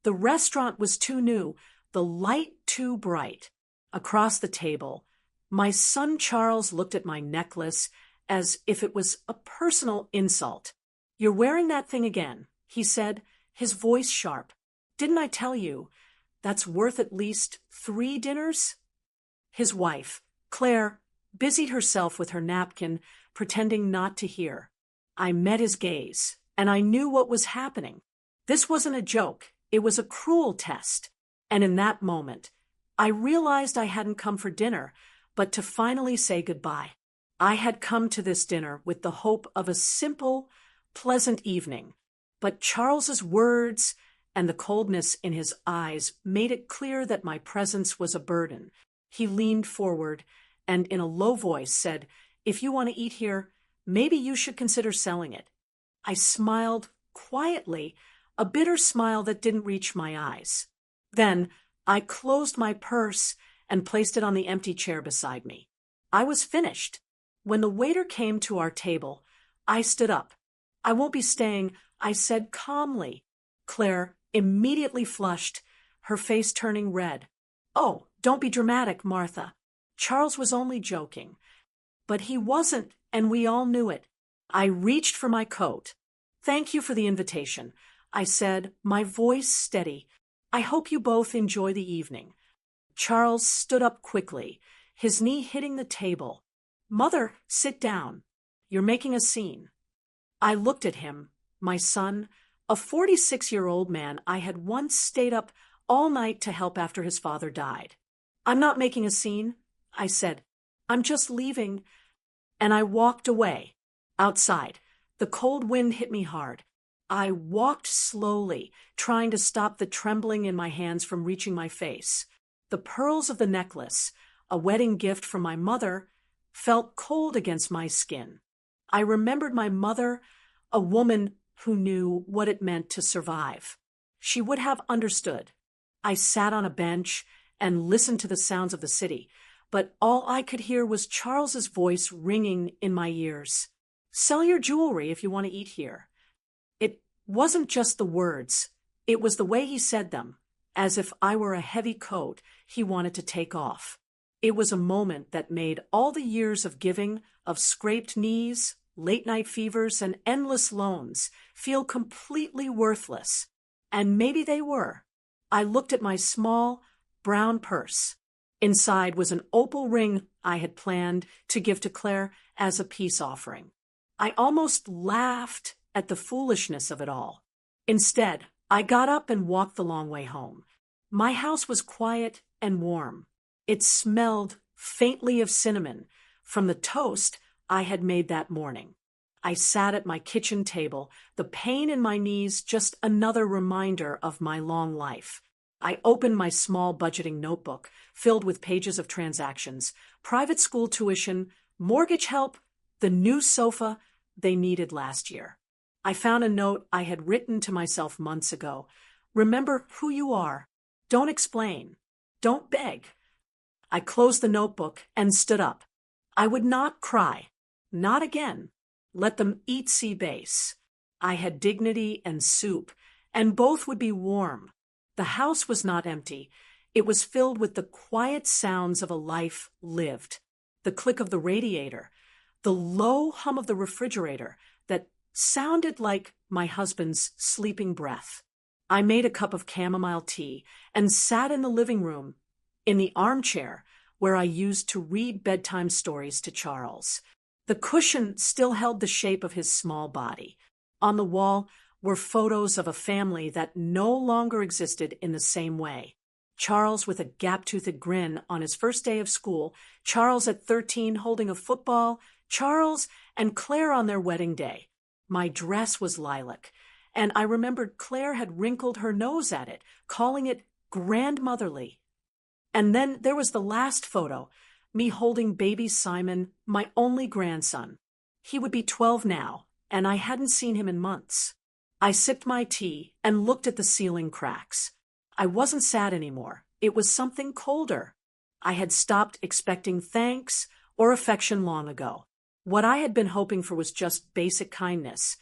The restaurant was too new, the light too bright. Across the table, my son Charles looked at my necklace as if it was a personal insult. "You're wearing that thing again," he said, his voice sharp. "Didn't I tell you? That's worth at least 3 dinners?" His wife, Claire, busied herself with her napkin, pretending not to hear. I met his gaze, and I knew what was happening. This wasn't a joke, it was a cruel test. And in that moment, I realized I hadn't come for dinner, but to finally say goodbye. I had come to this dinner with the hope of a simple, pleasant evening, but Charles's words and the coldness in his eyes made it clear that my presence was a burden. He leaned forward and in a low voice said, "If you want to eat here, maybe you should consider selling it." I smiled quietly, a bitter smile that didn't reach my eyes. Then I closed my purse and placed it on the empty chair beside me. I was finished. When the waiter came to our table, I stood up. "I won't be staying," I said calmly. Claire immediately flushed, her face turning red. "Oh, don't be dramatic, Martha. Charles was only joking." But he wasn't, and we all knew it. I reached for my coat. "Thank you for the invitation," I said, my voice steady. "I hope you both enjoy the evening." Charles stood up quickly, his knee hitting the table. "Mother, sit down. You're making a scene." I looked at him, my son, a 46-year-old man I had once stayed up all night to help after his father died. "I'm not making a scene," I said. "I'm just leaving." And I walked away. Outside, the cold wind hit me hard. I walked slowly, trying to stop the trembling in my hands from reaching my face. The pearls of the necklace, a wedding gift from my mother, felt cold against my skin. I remembered my mother, a woman who knew what it meant to survive. She would have understood. I sat on a bench and listened to the sounds of the city, but all I could hear was Charles's voice ringing in my ears. "Sell your jewelry if you want to eat here." It wasn't just the words. It was the way he said them, as if I were a heavy coat he wanted to take off. It was a moment that made all the years of giving, of scraped knees, late-night fevers, and endless loans feel completely worthless. And maybe they were. I looked at my small, brown purse. Inside was an opal ring I had planned to give to Claire as a peace offering. I almost laughed at the foolishness of it all. Instead, I got up and walked the long way home. My house was quiet and warm. It smelled faintly of cinnamon from the toast I had made that morning. I sat at my kitchen table, the pain in my knees just another reminder of my long life. I opened my small budgeting notebook, filled with pages of transactions, private school tuition, mortgage help, the new sofa they needed last year. I found a note I had written to myself months ago. "Remember who you are. Don't explain. Don't beg." I closed the notebook and stood up. I would not cry. Not again. Let them eat sea base. I had dignity and soup, and both would be warm. The house was not empty. It was filled with the quiet sounds of a life lived. The click of the radiator, the low hum of the refrigerator that sounded like my husband's sleeping breath. I made a cup of chamomile tea and sat in the living room, in the armchair where I used to read bedtime stories to Charles. The cushion still held the shape of his small body. On the wall were photos of a family that no longer existed in the same way. Charles with a gap-toothed grin on his first day of school, Charles at 13 holding a football, Charles and Claire on their wedding day. My dress was lilac, and I remembered Claire had wrinkled her nose at it, calling it grandmotherly. And then there was the last photo, me holding baby Simon, my only grandson. He would be 12 now, and I hadn't seen him in months. I sipped my tea and looked at the ceiling cracks. I wasn't sad anymore. It was something colder. I had stopped expecting thanks or affection long ago. What I had been hoping for was just basic kindness,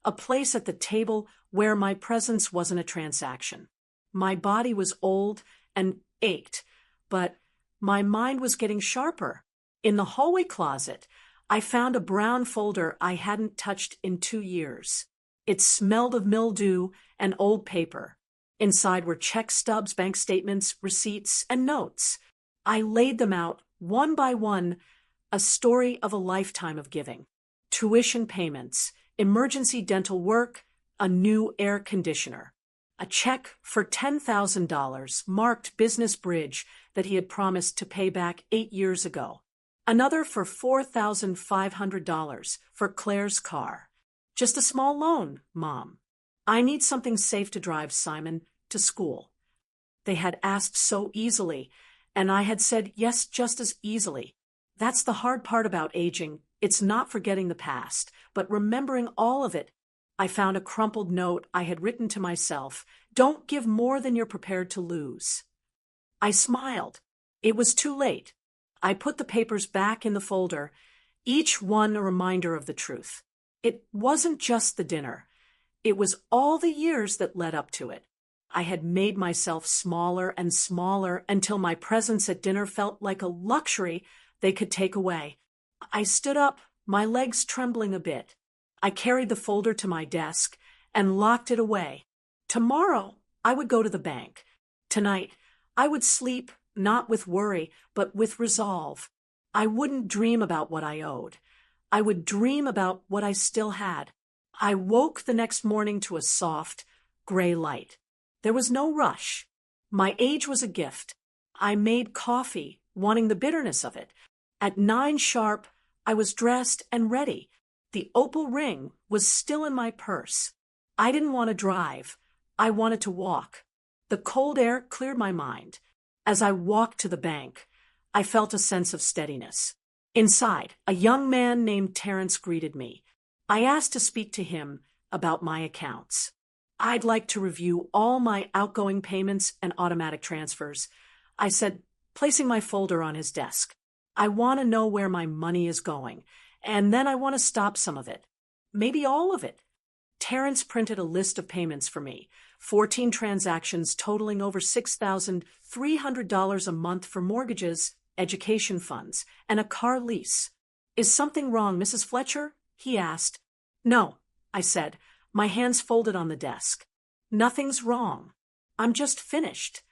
a place at the table where my presence wasn't a transaction. My body was old and ached, but my mind was getting sharper. In the hallway closet, I found a brown folder I hadn't touched in 2 years. It smelled of mildew and old paper. Inside were check stubs, bank statements, receipts, and notes. I laid them out, one by one, a story of a lifetime of giving. Tuition payments, emergency dental work, a new air conditioner. A check for $10,000 marked Business Bridge that he had promised to pay back 8 years ago. Another for $4,500 for Claire's car. Just a small loan, Mom. I need something safe to drive Simon to school. They had asked so easily, and I had said yes just as easily. That's the hard part about aging. It's not forgetting the past, but remembering all of it. I found a crumpled note I had written to myself. Don't give more than you're prepared to lose. I smiled. It was too late. I put the papers back in the folder, each one a reminder of the truth. It wasn't just the dinner. It was all the years that led up to it. I had made myself smaller and smaller until my presence at dinner felt like a luxury they could take away. I stood up, my legs trembling a bit. I carried the folder to my desk and locked it away. Tomorrow, I would go to the bank. Tonight, I would sleep, not with worry, but with resolve. I wouldn't dream about what I owed. I would dream about what I still had. I woke the next morning to a soft, gray light. There was no rush. My age was a gift. I made coffee, wanting the bitterness of it. At 9 sharp, I was dressed and ready. The opal ring was still in my purse. I didn't want to drive. I wanted to walk. The cold air cleared my mind. As I walked to the bank, I felt a sense of steadiness. Inside, a young man named Terrence greeted me. I asked to speak to him about my accounts. I'd like to review all my outgoing payments and automatic transfers, I said, placing my folder on his desk. I want to know where my money is going, and then I want to stop some of it. Maybe all of it. Terrence printed a list of payments for me, 14 transactions totaling over $6,300 a month for mortgages, education funds, and a car lease. Is something wrong, Mrs. Fletcher? He asked. No, I said, my hands folded on the desk. Nothing's wrong. I'm just finished.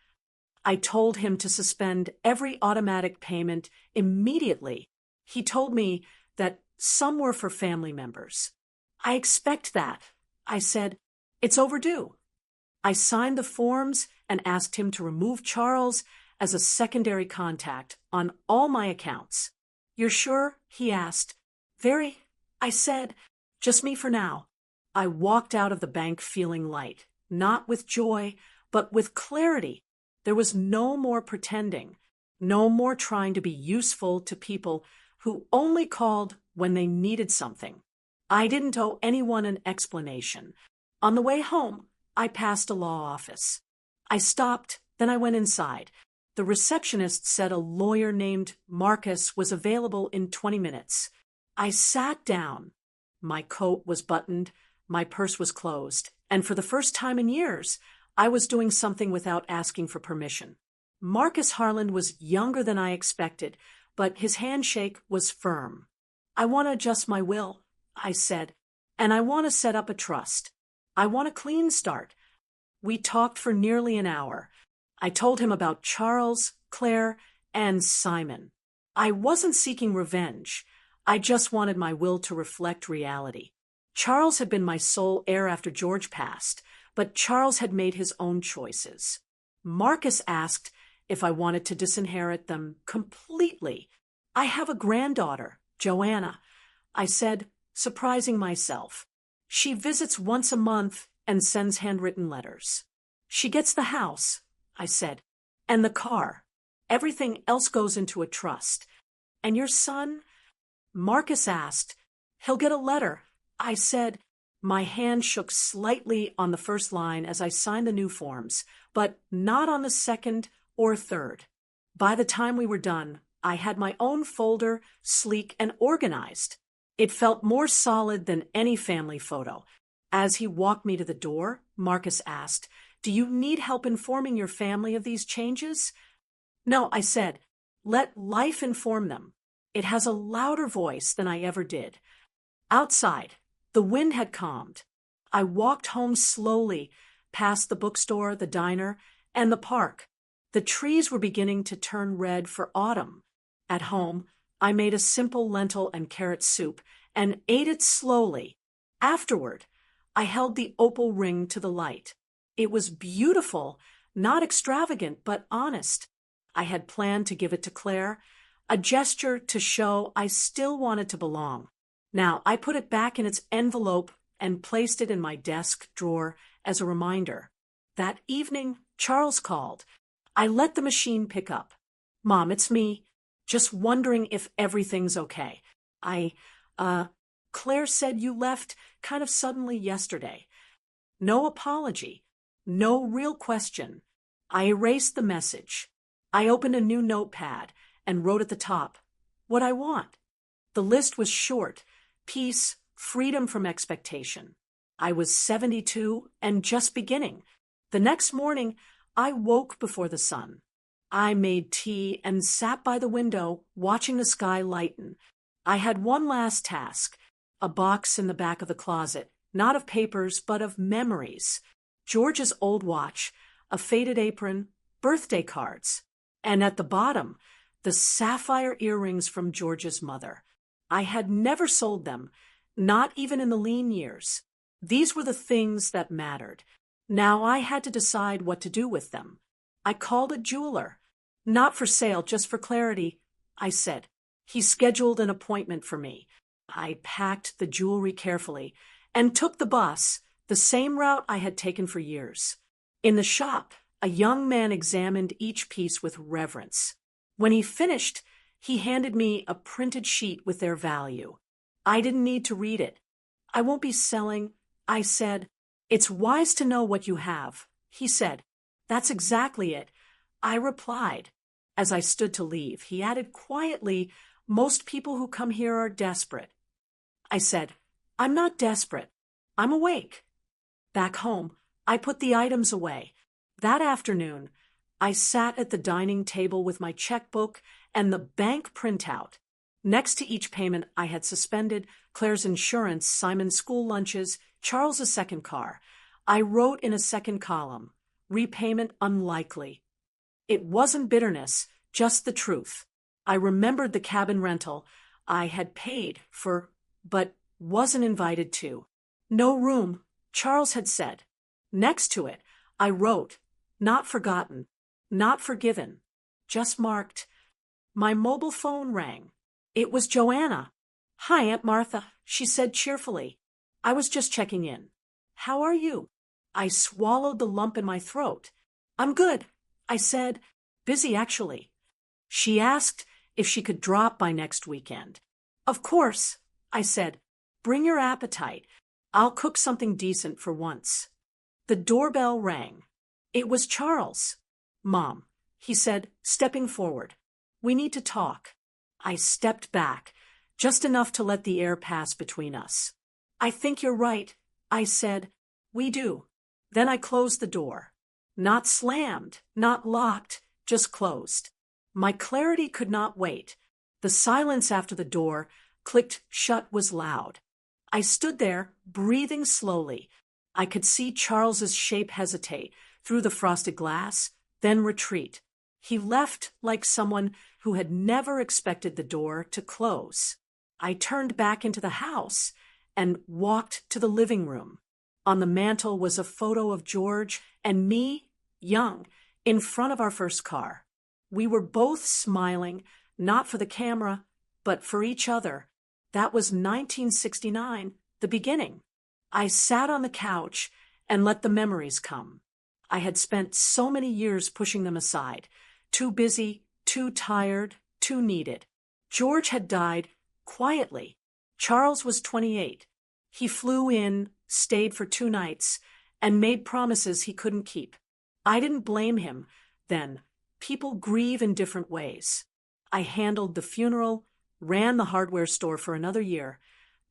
I told him to suspend every automatic payment immediately. He told me that some were for family members. I expect that. I said, it's overdue. I signed the forms and asked him to remove Charles as a secondary contact on all my accounts. You're sure? He asked. Very. I said, just me for now. I walked out of the bank feeling light, not with joy, but with clarity. There was no more pretending, no more trying to be useful to people who only called when they needed something. I didn't owe anyone an explanation. On the way home, I passed a law office. I stopped, then I went inside. The receptionist said a lawyer named Marcus was available in 20 minutes. I sat down. My coat was buttoned, my purse was closed, and for the first time in years, I was doing something without asking for permission. Marcus Harland was younger than I expected, but his handshake was firm. I want to adjust my will, I said, and I want to set up a trust. I want a clean start. We talked for nearly an hour. I told him about Charles, Claire, and Simon. I wasn't seeking revenge. I just wanted my will to reflect reality. Charles had been my sole heir after George passed, but Charles had made his own choices. Marcus asked if I wanted to disinherit them completely. I have a granddaughter, Joanna, I said, surprising myself. She visits once a month and sends handwritten letters. She gets the house, I said, and the car. Everything else goes into a trust. And your son? Marcus asked. He'll get a letter, I said. My hand shook slightly on the first line as I signed the new forms, but not on the second or third. By the time we were done, I had my own folder, sleek and organized. It felt more solid than any family photo. As he walked me to the door, Marcus asked, Do you need help informing your family of these changes? No, I said, let life inform them. It has a louder voice than I ever did. Outside, the wind had calmed. I walked home slowly, past the bookstore, the diner, and the park. The trees were beginning to turn red for autumn. At home, I made a simple lentil and carrot soup and ate it slowly. Afterward, I held the opal ring to the light. It was beautiful, not extravagant, but honest. I had planned to give it to Claire, a gesture to show I still wanted to belong. Now, I put it back in its envelope and placed it in my desk drawer as a reminder. That evening, Charles called. I let the machine pick up. Mom, it's me. Just wondering if everything's okay. Claire said you left kind of suddenly yesterday. No apology. No real question. I erased the message. I opened a new notepad and wrote at the top what I want. The list was short: peace, freedom from expectation. I was 72 and just beginning. The next morning, I woke before the sun. I made tea and sat by the window, watching the sky lighten. I had one last task: a box in the back of the closet, not of papers, but of memories. George's old watch, a faded apron, birthday cards, and at the bottom, the sapphire earrings from George's mother. I had never sold them, not even in the lean years. These were the things that mattered. Now I had to decide what to do with them. I called a jeweler. Not for sale, just for clarity, I said. He scheduled an appointment for me. I packed the jewelry carefully and took the bus, the same route I had taken for years. In the shop, a young man examined each piece with reverence. When he finished, he handed me a printed sheet with their value. I didn't need to read it. I won't be selling, I said. It's wise to know what you have, he said. That's exactly it, I replied. As I stood to leave, he added quietly, most people who come here are desperate. I said, I'm not desperate. I'm awake. Back home, I put the items away. That afternoon, I sat at the dining table with my checkbook and the bank printout. Next to each payment I had suspended: Claire's insurance, Simon's school lunches, Charles's second car. I wrote in a second column, repayment unlikely. It wasn't bitterness, just the truth. I remembered the cabin rental I had paid for, but wasn't invited to. No room, Charles had said. Next to it, I wrote, not forgotten, not forgiven, just marked. My mobile phone rang. It was Joanna. Hi, Aunt Martha, she said cheerfully. I was just checking in. How are you? I swallowed the lump in my throat. I'm good, I said. Busy, actually. She asked if she could drop by next weekend. Of course, I said. Bring your appetite. I'll cook something decent for once. The doorbell rang. It was Charles. Mom, he said, stepping forward. We need to talk. I stepped back, just enough to let the air pass between us. I think you're right, I said. We do. Then I closed the door. Not slammed, not locked, just closed. My clarity could not wait. The silence after the door clicked shut was loud. I stood there, breathing slowly. I could see Charles's shape hesitate through the frosted glass, then retreat. He left like someone who had never expected the door to close. I turned back into the house and walked to the living room. On the mantel was a photo of George and me, young, in front of our first car. We were both smiling, not for the camera, but for each other. That was 1969, the beginning. I sat on the couch and let the memories come. I had spent so many years pushing them aside, too busy, too tired, too needed. George had died quietly. Charles was 28. He flew in, stayed for 2 nights, and made promises he couldn't keep. I didn't blame him then. People grieve in different ways. I handled the funeral, ran the hardware store for another year,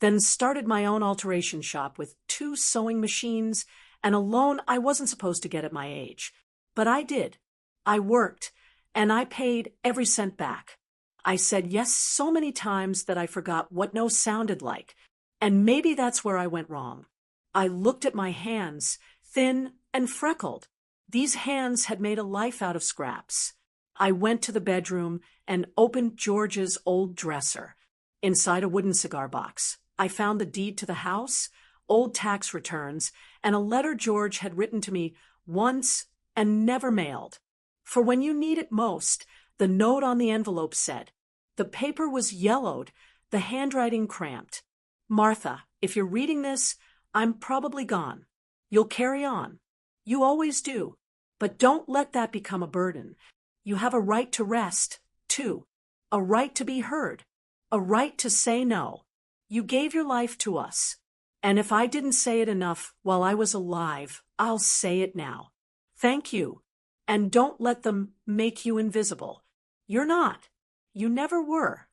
then started my own alteration shop with 2 sewing machines and a loan I wasn't supposed to get at my age. But I did. I worked, and I paid every cent back. I said yes so many times that I forgot what no sounded like, and maybe that's where I went wrong. I looked at my hands, thin and freckled. These hands had made a life out of scraps. I went to the bedroom and opened George's old dresser. Inside a wooden cigar box, I found the deed to the house, old tax returns, and a letter George had written to me once and never mailed. For when you need it most, the note on the envelope said. The paper was yellowed, the handwriting cramped. Martha, if you're reading this, I'm probably gone. You'll carry on. You always do. But don't let that become a burden. You have a right to rest, too. A right to be heard. A right to say no. You gave your life to us. And if I didn't say it enough while I was alive, I'll say it now. Thank you. And don't let them make you invisible. You're not. You never were.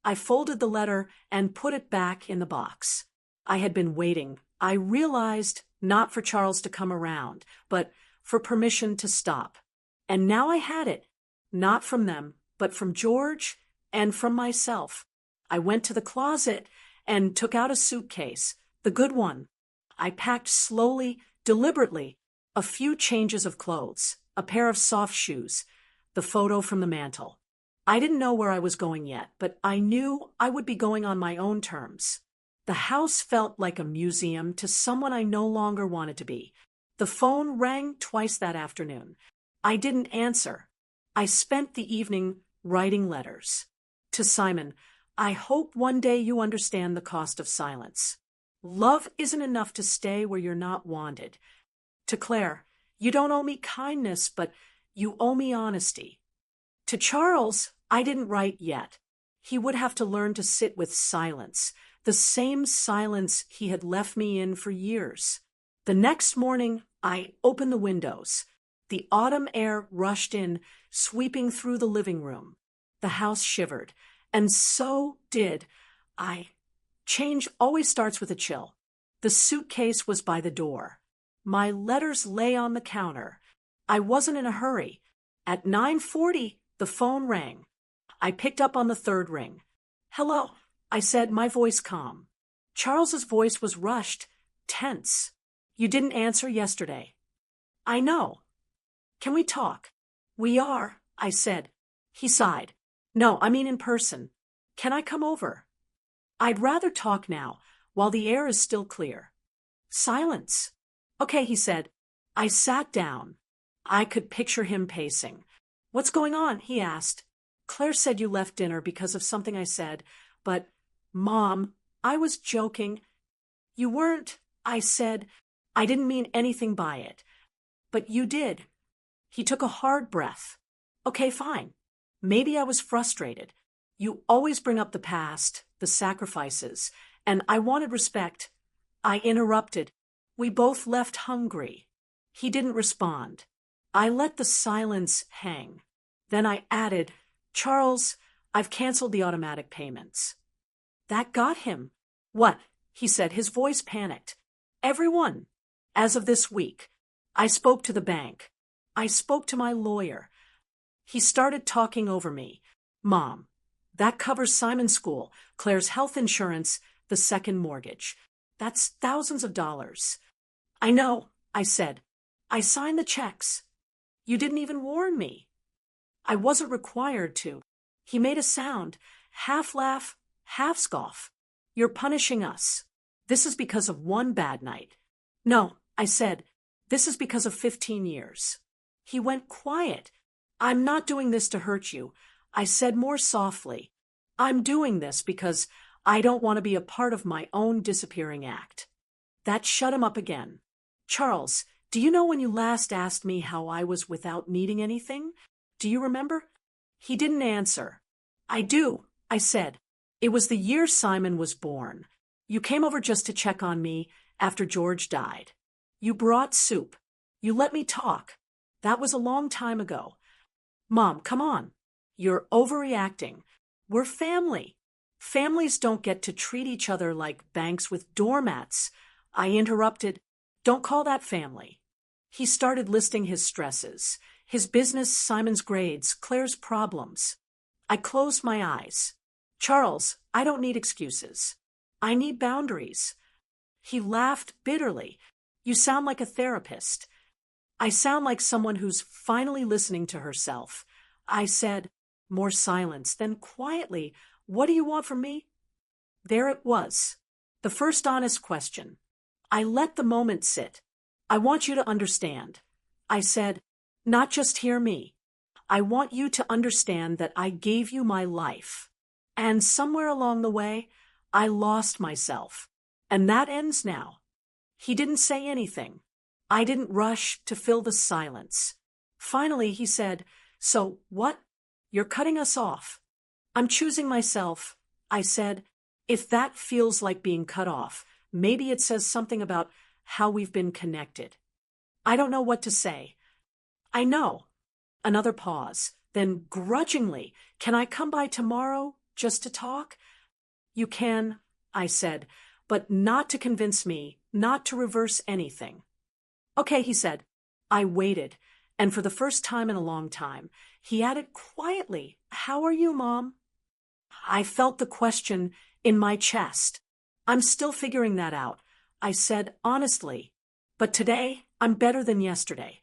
I folded the letter and put it back in the box. I had been waiting. I realized not for Charles to come around, but for permission to stop. And now I had it. Not from them, but from George and from myself. I went to the closet and took out a suitcase, the good one. I packed slowly, deliberately, a few changes of clothes, a pair of soft shoes, the photo from the mantel. I didn't know where I was going yet, but I knew I would be going on my own terms. The house felt like a museum to someone I no longer wanted to be. The phone rang twice that afternoon. I didn't answer. I spent the evening writing letters. To Simon, I hope one day you understand the cost of silence. Love isn't enough to stay where you're not wanted. To Claire, you don't owe me kindness, but you owe me honesty. To Charles, I didn't write yet. He would have to learn to sit with silence, the same silence he had left me in for years. The next morning, I opened the windows. The autumn air rushed in, sweeping through the living room. The house shivered, and so did I. Change always starts with a chill. The suitcase was by the door. My letters lay on the counter. I wasn't in a hurry. At 9:40, the phone rang. I picked up on the third ring. Hello, I said, my voice calm. Charles's voice was rushed, tense. You didn't answer yesterday. I know. Can we talk? We are, I said. He sighed. No, I mean in person. Can I come over? I'd rather talk now, while the air is still clear. Silence. Okay, he said. I sat down. I could picture him pacing. What's going on? He asked. Claire said you left dinner because of something I said, but, Mom, I was joking. You weren't, I said. I didn't mean anything by it. But you did. He took a hard breath. Okay, fine. Maybe I was frustrated. You always bring up the past, the sacrifices, and I wanted respect. I interrupted. We both left hungry. He didn't respond. I let the silence hang. Then I added, Charles, I've canceled the automatic payments. That got him. What? He said, his voice panicked. Everyone. As of this week. I spoke to the bank. I spoke to my lawyer. He started talking over me. Mom, that covers Simon's school, Claire's health insurance, the second mortgage. That's thousands of dollars. I know, I said. I signed the checks. You didn't even warn me. I wasn't required to. He made a sound, half laugh, half scoff. You're punishing us. This is because of one bad night. No, I said, this is because of 15 years. He went quiet. I'm not doing this to hurt you. I said more softly. I'm doing this because I don't want to be a part of my own disappearing act. That shut him up again. Charles, do you know when you last asked me how I was without needing anything? Do you remember? He didn't answer. I do, I said. It was the year Simon was born. You came over just to check on me after George died. You brought soup. You let me talk. That was a long time ago. Mom, come on. You're overreacting. We're family. Families don't get to treat each other like banks with doormats. I interrupted. Don't call that family. He started listing his stresses, his business, Simon's grades, Claire's problems. I closed my eyes. Charles, I don't need excuses. I need boundaries. He laughed bitterly. You sound like a therapist. I sound like someone who's finally listening to herself. I said, more silence, then quietly, what do you want from me? There it was. The first honest question. I let the moment sit. I want you to understand. I said, not just hear me. I want you to understand that I gave you my life. And somewhere along the way, I lost myself. And that ends now. He didn't say anything. I didn't rush to fill the silence. Finally, he said, so what? You're cutting us off. I'm choosing myself. I said, if that feels like being cut off, maybe it says something about how we've been connected. I don't know what to say. I know. Another pause. Then grudgingly, can I come by tomorrow just to talk? You can, I said, but not to convince me, not to reverse anything. Okay, he said. I waited, and for the first time in a long time, he added quietly, how are you, Mom? I felt the question in my chest. I'm still figuring that out, I said honestly. But today, I'm better than yesterday.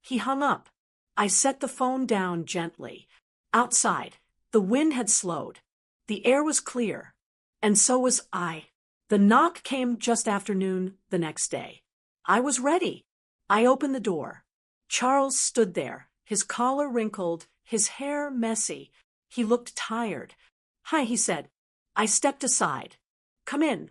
He hung up. I set the phone down gently. Outside, the wind had slowed. The air was clear. And so was I. The knock came just after noon the next day. I was ready. I opened the door. Charles stood there, his collar wrinkled, his hair messy. He looked tired. Hi, he said. I stepped aside. Come in.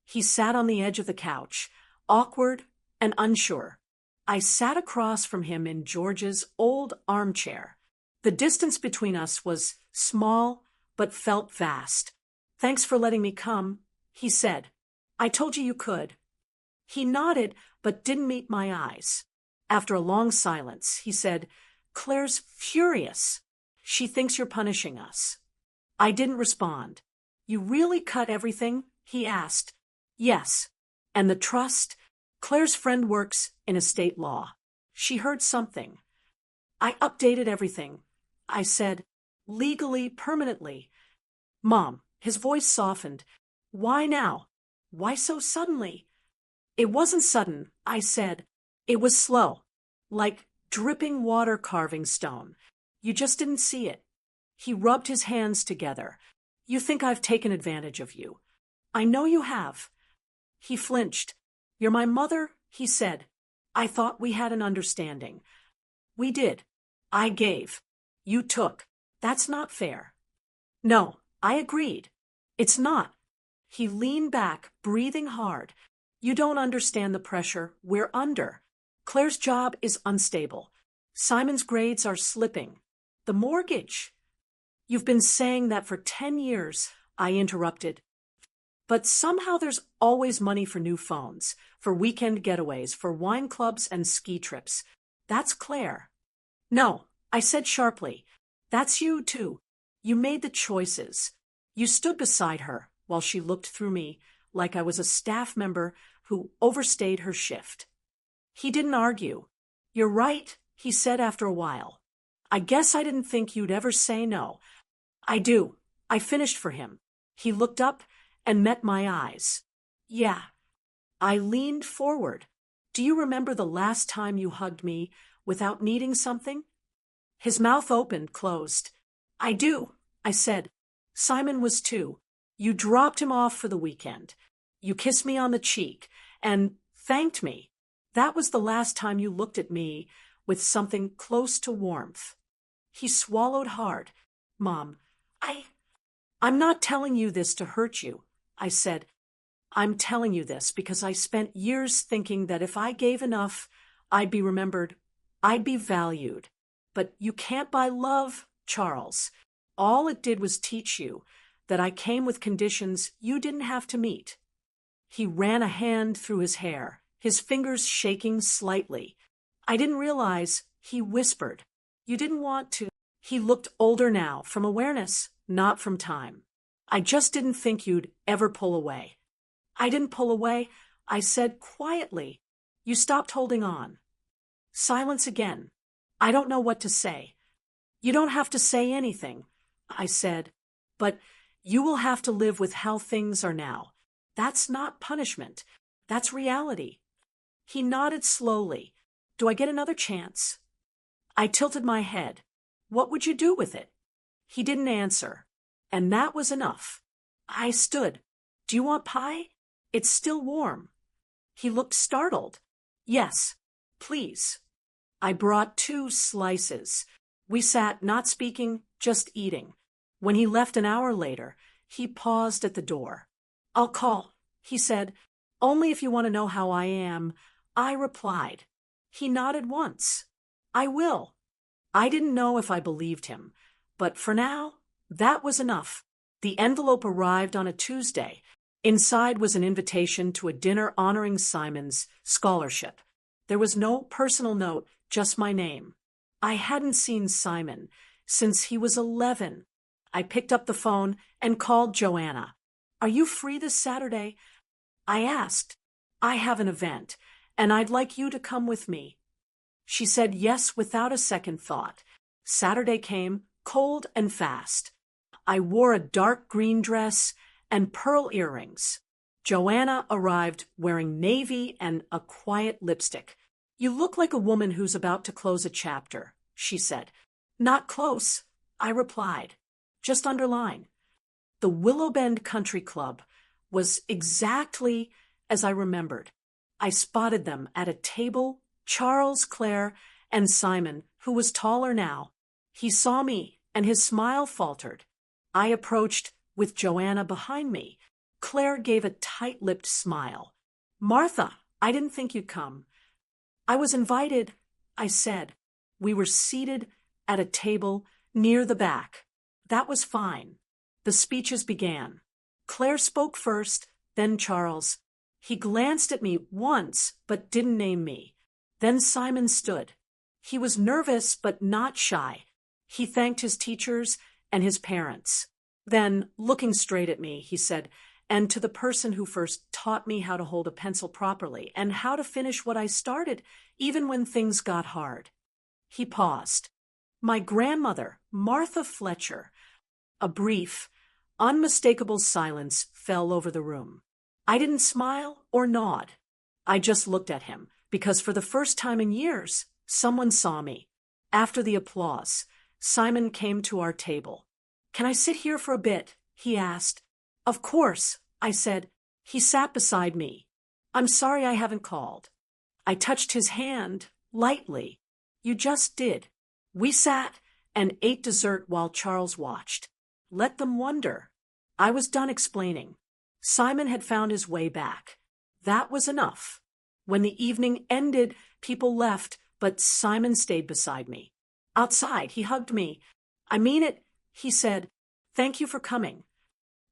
He sat on the edge of the couch, awkward and unsure. I sat across from him in George's old armchair. The distance between us was small, but felt vast. Thanks for letting me come, he said. I told you could. He nodded, but didn't meet my eyes. After a long silence, he said, Claire's furious. She thinks you're punishing us. I didn't respond. You really cut everything? He asked. Yes. And the trust? Claire's friend works in estate law. She heard something. I updated everything. I said, legally, permanently. Mom, his voice softened. Why now? Why so suddenly? It wasn't sudden, I said. It was slow, like dripping water carving stone. You just didn't see it. He rubbed his hands together. You think I've taken advantage of you. I know you have. He flinched. You're my mother, he said. I thought we had an understanding. We did. I gave. You took. That's not fair. No, I agreed. It's not. He leaned back, breathing hard. You don't understand the pressure we're under. Claire's job is unstable. Simon's grades are slipping. The mortgage. You've been saying that for 10 years, I interrupted. But somehow there's always money for new phones, for weekend getaways, for wine clubs and ski trips. That's Claire. No, I said sharply. That's you, too. You made the choices. You stood beside her while she looked through me like I was a staff member who overstayed her shift. He didn't argue. You're right, he said after a while. I guess I didn't think you'd ever say no. I do. I finished for him. He looked up and met my eyes. Yeah. I leaned forward. Do you remember the last time you hugged me without needing something? His mouth opened, closed. I do, I said. Simon was too. You dropped him off for the weekend. You kissed me on the cheek and thanked me. That was the last time you looked at me with something close to warmth. He swallowed hard. Mom, I'm not telling you this to hurt you, I said. I'm telling you this because I spent years thinking that if I gave enough, I'd be remembered, I'd be valued. But you can't buy love, Charles. All it did was teach you that I came with conditions you didn't have to meet. He ran a hand through his hair, his fingers shaking slightly. I didn't realize, he whispered. You didn't want to. He looked older now, from awareness, not from time. I just didn't think you'd ever pull away. I didn't pull away, I said quietly. You stopped holding on. Silence again. I don't know what to say. You don't have to say anything, I said, but you will have to live with how things are now. That's not punishment. That's reality. He nodded slowly. Do I get another chance? I tilted my head. What would you do with it? He didn't answer, and that was enough. I stood. Do you want pie? It's still warm. He looked startled. Yes, please. I brought 2 slices. We sat, not speaking, just eating. When he left an hour later, he paused at the door. I'll call, he said. Only if you want to know how I am. I replied. He nodded once. I will. I didn't know if I believed him, but for now, that was enough. The envelope arrived on a Tuesday. Inside was an invitation to a dinner honoring Simon's scholarship. There was no personal note, just my name. I hadn't seen Simon since he was 11. I picked up the phone and called Joanna. Are you free this Saturday? I asked. I have an event, and I'd like you to come with me. She said yes without a second thought. Saturday came, cold and fast. I wore a dark green dress and pearl earrings. Joanna arrived wearing navy and a quiet lipstick. You look like a woman who's about to close a chapter, she said. Not close, I replied. Just underline. The Willow Bend Country Club was exactly as I remembered. I spotted them at a table, Charles, Claire, and Simon, who was taller now. He saw me, and his smile faltered. I approached with Joanna behind me. Claire gave a tight-lipped smile. Martha, I didn't think you'd come. I was invited, I said. We were seated at a table near the back. That was fine. The speeches began. Claire spoke first, then Charles. He glanced at me once, but didn't name me. Then Simon stood. He was nervous, but not shy. He thanked his teachers and his parents. Then, looking straight at me, he said, and to the person who first taught me how to hold a pencil properly and how to finish what I started, even when things got hard. He paused. My grandmother, Martha Fletcher. A brief, unmistakable silence fell over the room. I didn't smile or nod. I just looked at him, because for the first time in years, someone saw me. After the applause, Simon came to our table. Can I sit here for a bit? He asked. Of course, I said. He sat beside me. I'm sorry I haven't called. I touched his hand lightly. You just did. We sat and ate dessert while Charles watched. Let them wonder. I was done explaining. Simon had found his way back. That was enough. When the evening ended, people left, but Simon stayed beside me. Outside, he hugged me. I mean it, he said. Thank you for coming.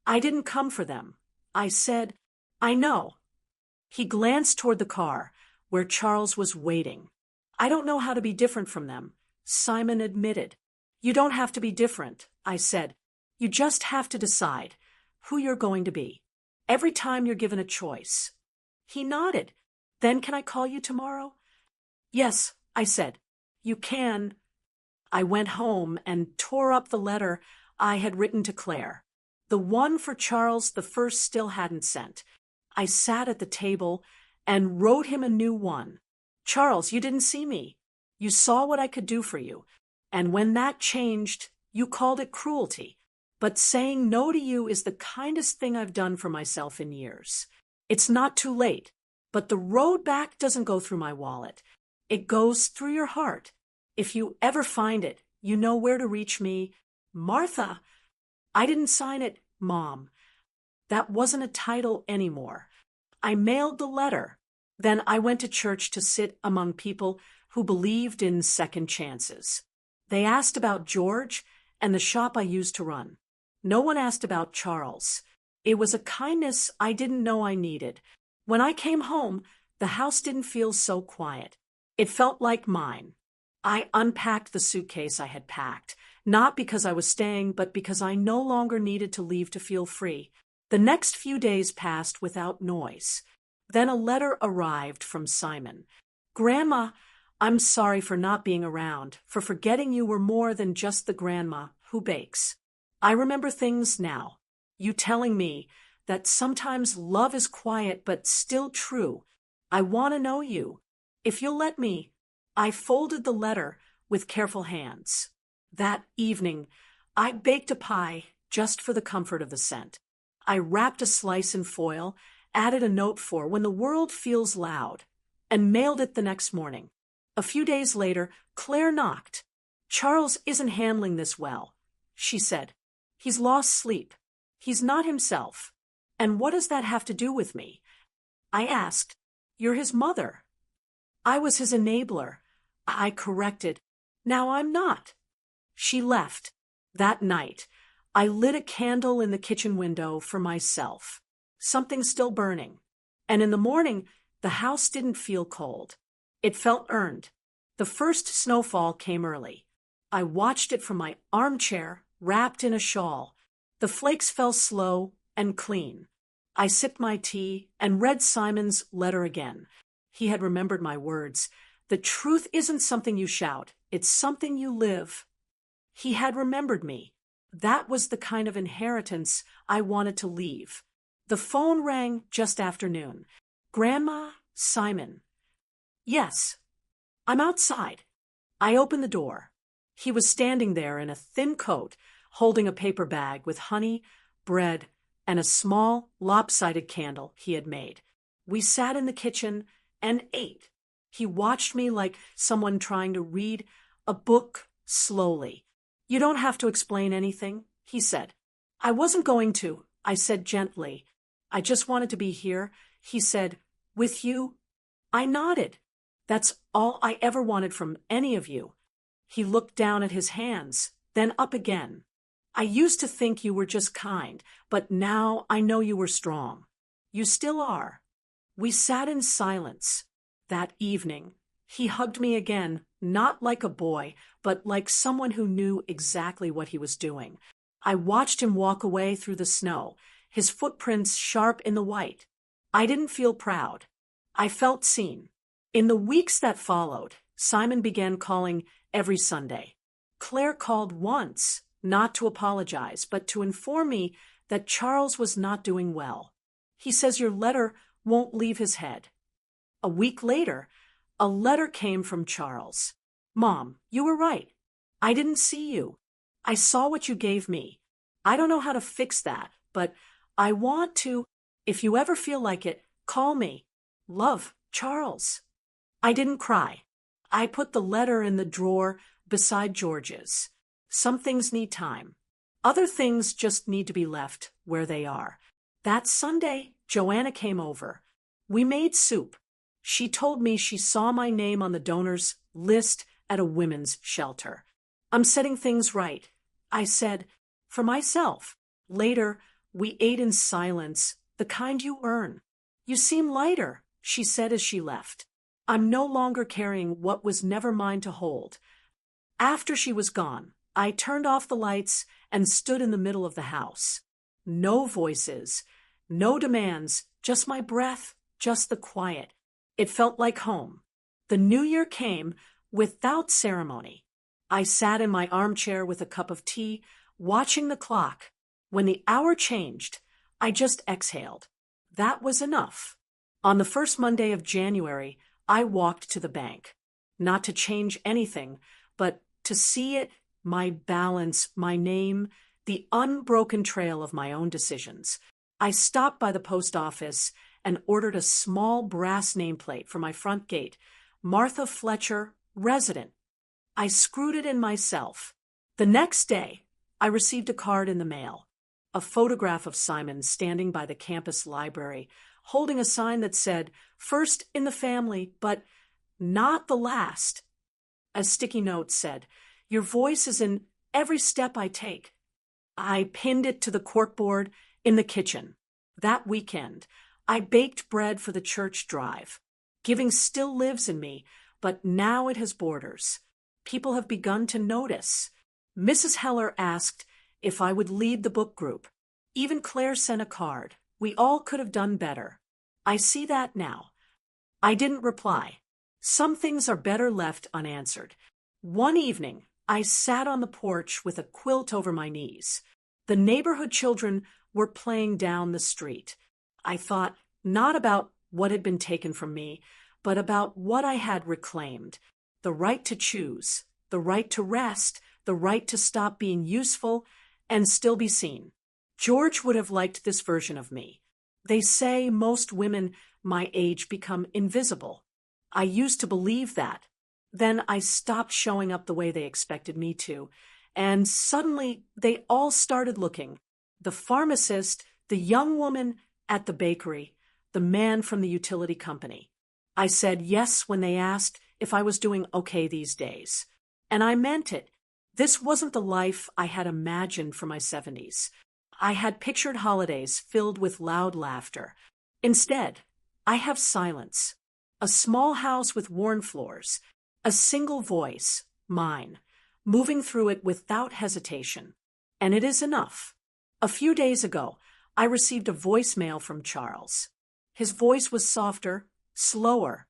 I didn't come for them. I said, I know. He glanced toward the car, where Charles was waiting. I don't know how to be different from them, Simon admitted. You don't have to be different, I said. You just have to decide who you're going to be. Every time you're given a choice. He nodded. Then can I call you tomorrow? Yes, I said. You can. I went home and tore up the letter I had written to Claire. The one for Charles the first still hadn't sent. I sat at the table and wrote him a new one. Charles, you didn't see me. You saw what I could do for you. And when that changed, you called it cruelty. But saying no to you is the kindest thing I've done for myself in years. It's not too late, but the road back doesn't go through my wallet. It goes through your heart. If you ever find it, you know where to reach me. Martha. I didn't sign it, Mom. That wasn't a title anymore. I mailed the letter. Then I went to church to sit among people who believed in second chances. They asked about George and the shop I used to run. No one asked about Charles. It was a kindness I didn't know I needed. When I came home, the house didn't feel so quiet. It felt like mine. I unpacked the suitcase I had packed, not because I was staying, but because I no longer needed to leave to feel free. The next few days passed without noise. Then a letter arrived from Simon. Grandma, I'm sorry for not being around, for forgetting you were more than just the grandma who bakes. I remember things now. You telling me that sometimes love is quiet but still true. I want to know you. If you'll let me. I folded the letter with careful hands. That evening, I baked a pie just for the comfort of the scent. I wrapped a slice in foil, added a note for when the world feels loud, and mailed it the next morning. A few days later, Claire knocked. Charles isn't handling this well, she said. He's lost sleep. He's not himself. And what does that have to do with me? I asked. You're his mother. I was his enabler. I corrected. Now I'm not. She left. That night, I lit a candle in the kitchen window for myself. Something still burning. And in the morning, the house didn't feel cold. It felt earned. The first snowfall came early. I watched it from my armchair, wrapped in a shawl. The flakes fell slow and clean. I sipped my tea and read Simon's letter again. He had remembered my words. The truth isn't something you shout. It's something you live. He had remembered me. That was the kind of inheritance I wanted to leave. The phone rang just after noon. Grandma, Simon. Yes. I'm outside. I opened the door. He was standing there in a thin coat, holding a paper bag with honey, bread, and a small, lopsided candle he had made. We sat in the kitchen and ate. He watched me like someone trying to read a book slowly. You don't have to explain anything, he said. I wasn't going to, I said gently. I just wanted to be here. He said, with you? I nodded. That's all I ever wanted from any of you. He looked down at his hands, then up again. I used to think you were just kind, but now I know you were strong. You still are. We sat in silence. That evening, he hugged me again, not like a boy, but like someone who knew exactly what he was doing. I watched him walk away through the snow, his footprints sharp in the white. I didn't feel proud. I felt seen. In the weeks that followed, Simon began calling every Sunday. Claire called once, not to apologize, but to inform me that Charles was not doing well. He says your letter won't leave his head. A week later, a letter came from Charles. Mom, you were right. I didn't see you. I saw what you gave me. I don't know how to fix that, but I want to. If you ever feel like it, call me. Love, Charles. I didn't cry. I put the letter in the drawer beside George's. Some things need time. Other things just need to be left where they are. That Sunday, Joanna came over. We made soup. She told me she saw my name on the donors list at a women's shelter. I'm setting things right. I said, for myself. Later, we ate in silence, the kind you earn. You seem lighter, she said as she left. I'm no longer carrying what was never mine to hold. After she was gone, I turned off the lights and stood in the middle of the house. No voices, no demands, just my breath, just the quiet. It felt like home. The new year came without ceremony. I sat in my armchair with a cup of tea, watching the clock. When the hour changed, I just exhaled. That was enough. On the first Monday of January, I walked to the bank. Not to change anything, but to see it, my balance, my name, the unbroken trail of my own decisions. I stopped by the post office and ordered a small brass nameplate for my front gate, Martha Fletcher, resident. I screwed it in myself. The next day, I received a card in the mail, a photograph of Simon standing by the campus library, holding a sign that said, first in the family, but not the last. A sticky note said, your voice is in every step I take. I pinned it to the corkboard in the kitchen. That weekend, I baked bread for the church drive. Giving still lives in me, but now it has borders. People have begun to notice. Mrs. Heller asked if I would lead the book group. Even Claire sent a card. We all could have done better. I see that now. I didn't reply. Some things are better left unanswered. One evening, I sat on the porch with a quilt over my knees. The neighborhood children were playing down the street. I thought not about what had been taken from me, but about what I had reclaimed. The right to choose, the right to rest, the right to stop being useful and still be seen. George would have liked this version of me. They say most women my age become invisible. I used to believe that. Then I stopped showing up the way they expected me to, and suddenly they all started looking. The pharmacist, the young woman at the bakery, the man from the utility company. I said yes when they asked if I was doing okay these days. And I meant it. This wasn't the life I had imagined for my 70s. I had pictured holidays filled with loud laughter. Instead, I have silence. A small house with worn floors. A single voice, mine, moving through it without hesitation. And it is enough. A few days ago, I received a voicemail from Charles. His voice was softer, slower.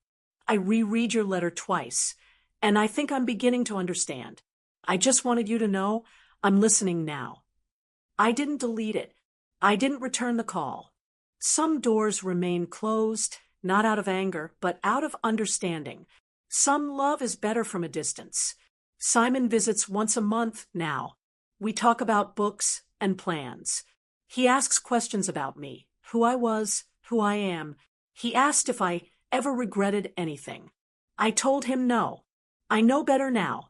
I reread your letter twice, and I think I'm beginning to understand. I just wanted you to know I'm listening now. I didn't delete it. I didn't return the call. Some doors remain closed, not out of anger, but out of understanding. Some love is better from a distance. Simon visits once a month now. We talk about books and plans. He asks questions about me, who I was, who I am. He asked if I ever regretted anything. I told him no. I know better now.